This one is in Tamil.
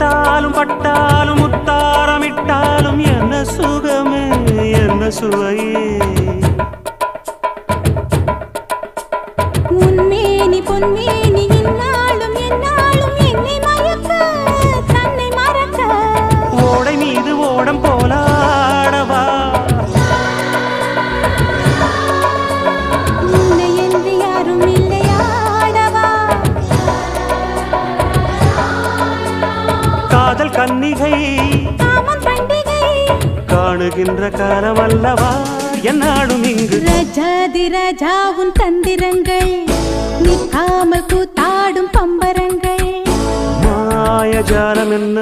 தொட்டாலும் பட்டாலும் முத்தாரமிட்டாலும் என்ன சுகமே என்ன சுவையே உன்மேனி பொன்மேனி இன்னாலும் என்னாலும் என்னை மயக்க தன்னை மறக்க ஓடை மீது ஓடம் போலாடவா உன்னை என்று யாரும் இல்லையாடவா காதல் கன்னிகை காமம் பண்டிகை காணுகின்ற காலமல்லவா என்னாடும் இங்கு ரஜாதி ராஜா உன் தந்திரங்கள் நிற்காமல் கூத்தாடும் பம்பரங்கள் மாயஜாலம் என்ன